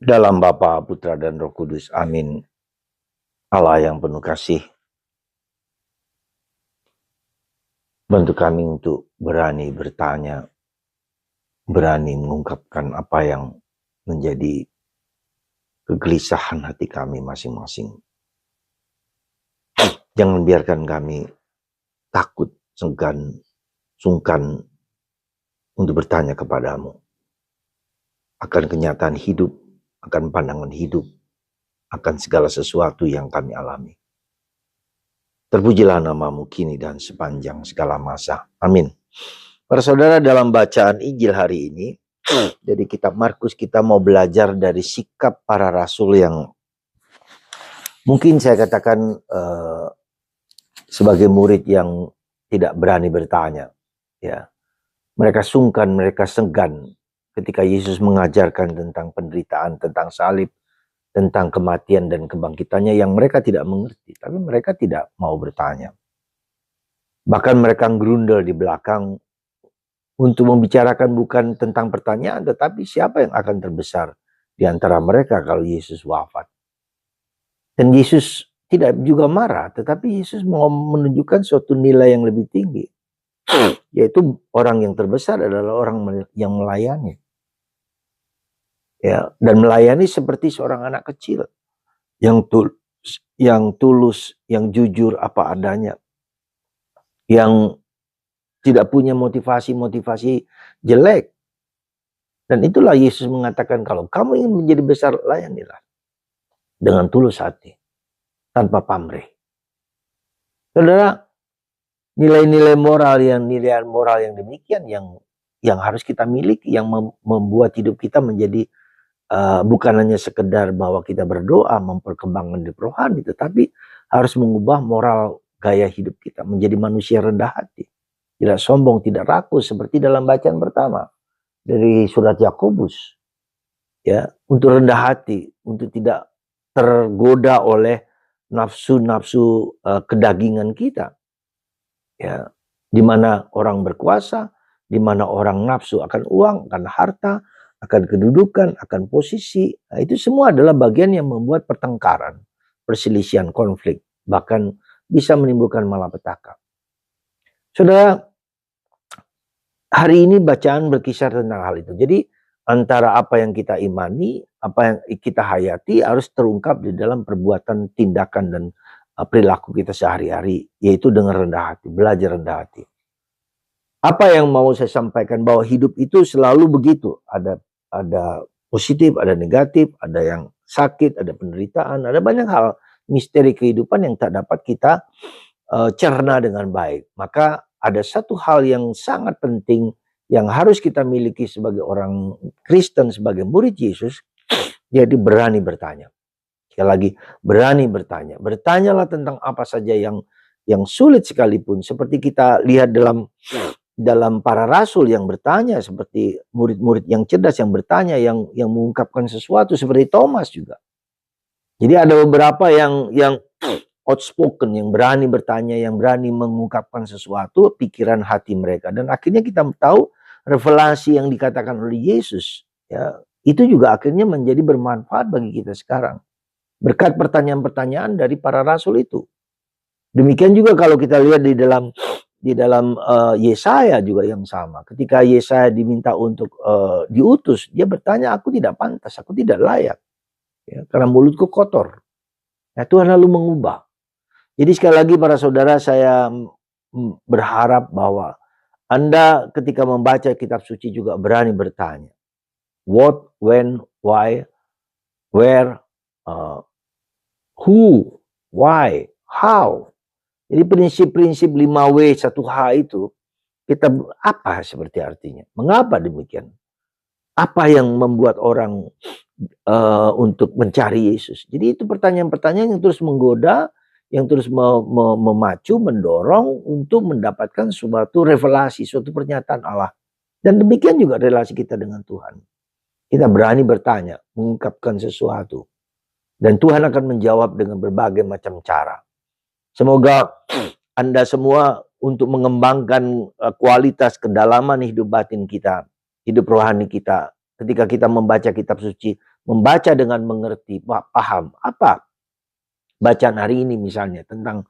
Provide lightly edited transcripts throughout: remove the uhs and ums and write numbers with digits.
Dalam Bapa, Putra, dan Roh Kudus. Amin. Allah yang penuh kasih, bantu kami untuk berani bertanya, berani mengungkapkan apa yang menjadi kegelisahan hati kami masing-masing. Jangan biarkan kami takut, segan, sungkan untuk bertanya kepadamu akan kenyataan hidup, akan pandangan hidup, akan segala sesuatu yang kami alami. Terpujilah namamu kini dan sepanjang segala masa. Amin. Para saudara, dalam bacaan Injil hari ini, dari kitab Markus kita mau belajar dari sikap para rasul yang mungkin saya katakan sebagai murid yang tidak berani bertanya. Ya, mereka sungkan, mereka segan ketika Yesus mengajarkan tentang penderitaan, tentang salib, tentang kematian dan kebangkitannya yang mereka tidak mengerti. Tapi mereka tidak mau bertanya. Bahkan mereka gerundel di belakang untuk membicarakan bukan tentang pertanyaan, tetapi siapa yang akan terbesar di antara mereka kalau Yesus wafat. Dan Yesus tidak juga marah, tetapi Yesus mau menunjukkan suatu nilai yang lebih tinggi. Yaitu orang yang terbesar adalah orang yang melayani. Ya, dan melayani seperti seorang anak kecil yang tulus, yang jujur apa adanya, yang tidak punya motivasi jelek. Dan itulah Yesus mengatakan, kalau kamu ingin menjadi besar, layanilah dengan tulus hati, tanpa pamrih. Saudara, nilai-nilai moral yang demikian yang harus kita miliki, yang membuat hidup kita menjadi bukan hanya sekedar bahwa kita berdoa memperkembangkan hidup rohani, tetapi harus mengubah moral gaya hidup kita menjadi manusia rendah hati, tidak sombong, tidak rakus, seperti dalam bacaan pertama dari surat Yakobus. Ya, untuk rendah hati, untuk tidak tergoda oleh nafsu-nafsu kedagingan kita. Ya, di mana orang berkuasa, di mana orang nafsu akan uang, akan harta, akan kedudukan, akan posisi. Nah, itu semua adalah bagian yang membuat pertengkaran, perselisihan, konflik, bahkan bisa menimbulkan malapetaka. Saudara, hari ini bacaan berkisar tentang hal itu. Jadi antara apa yang kita imani, apa yang kita hayati harus terungkap di dalam perbuatan, tindakan, dan perilaku kita sehari-hari, yaitu dengan rendah hati, belajar rendah hati. Apa yang mau saya sampaikan, bahwa hidup itu selalu begitu, ada positif, ada negatif, ada yang sakit, ada penderitaan, ada banyak hal misteri kehidupan yang tak dapat kita cerna dengan baik. Maka ada satu hal yang sangat penting yang harus kita miliki sebagai orang Kristen, sebagai murid Yesus, yaitu berani bertanya. Sekali lagi, berani bertanya. Bertanyalah tentang apa saja yang sulit sekalipun, seperti kita lihat dalam para rasul yang bertanya, seperti murid-murid yang cerdas yang bertanya, yang mengungkapkan sesuatu, seperti Thomas juga. Jadi ada beberapa yang outspoken, yang berani bertanya, yang berani mengungkapkan sesuatu, pikiran hati mereka. Dan akhirnya kita tahu revelasi yang dikatakan oleh Yesus, ya, itu juga akhirnya menjadi bermanfaat bagi kita sekarang. Berkat pertanyaan-pertanyaan dari para rasul itu. Demikian juga kalau kita lihat di dalam Yesaya juga yang sama. Ketika Yesaya diminta untuk diutus, dia bertanya, aku tidak pantas, aku tidak layak, ya, karena mulutku kotor. Nah, Tuhan lalu mengubah. Jadi sekali lagi para saudara, saya berharap bahwa Anda ketika membaca kitab suci juga berani bertanya. What, when, why, where, who, why, how. Jadi prinsip-prinsip 5W 1H itu, kita apa seperti artinya? Mengapa demikian? Apa yang membuat orang untuk mencari Yesus? Jadi itu pertanyaan-pertanyaan yang terus menggoda, yang terus memacu, mendorong untuk mendapatkan suatu revelasi, suatu pernyataan Allah. Dan demikian juga relasi kita dengan Tuhan. Kita berani bertanya, mengungkapkan sesuatu. Dan Tuhan akan menjawab dengan berbagai macam cara. Semoga Anda semua untuk mengembangkan kualitas kedalaman hidup batin kita, hidup rohani kita, ketika kita membaca kitab suci, membaca dengan mengerti, paham apa bacaan hari ini misalnya tentang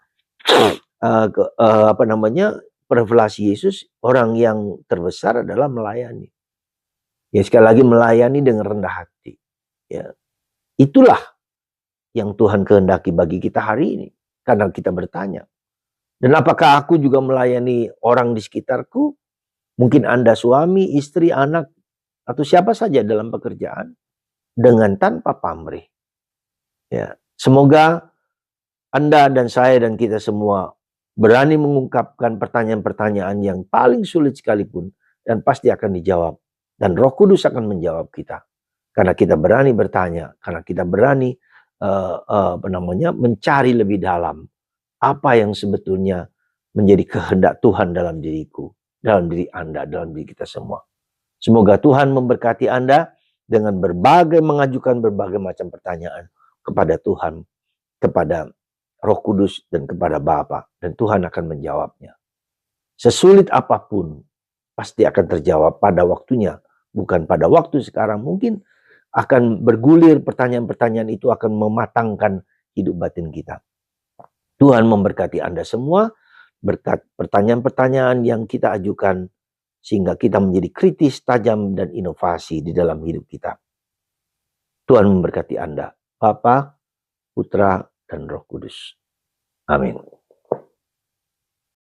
revelasi Yesus, orang yang terbesar adalah melayani. Ya sekali lagi melayani dengan rendah hati. Ya, itulah yang Tuhan kehendaki bagi kita hari ini. Karena kita bertanya, dan apakah aku juga melayani orang di sekitarku? Mungkin Anda suami, istri, anak, atau siapa saja dalam pekerjaan dengan tanpa pamrih. Ya, semoga Anda dan saya dan kita semua berani mengungkapkan pertanyaan-pertanyaan yang paling sulit sekalipun dan pasti akan dijawab. Dan Roh Kudus akan menjawab kita. Karena kita berani bertanya, karena kita berani mencari lebih dalam apa yang sebetulnya menjadi kehendak Tuhan dalam diriku, dalam diri Anda, dalam diri kita semua. Semoga Tuhan memberkati Anda dengan mengajukan berbagai macam pertanyaan kepada Tuhan, kepada Roh Kudus dan kepada Bapa, dan Tuhan akan menjawabnya. Sesulit apapun pasti akan terjawab pada waktunya, bukan pada waktu sekarang. Mungkin akan bergulir pertanyaan-pertanyaan itu akan mematangkan hidup batin kita. Tuhan memberkati Anda semua berkat pertanyaan-pertanyaan yang kita ajukan sehingga kita menjadi kritis, tajam, dan inovasi di dalam hidup kita. Tuhan memberkati Anda, Bapa, Putra, dan Roh Kudus. Amin.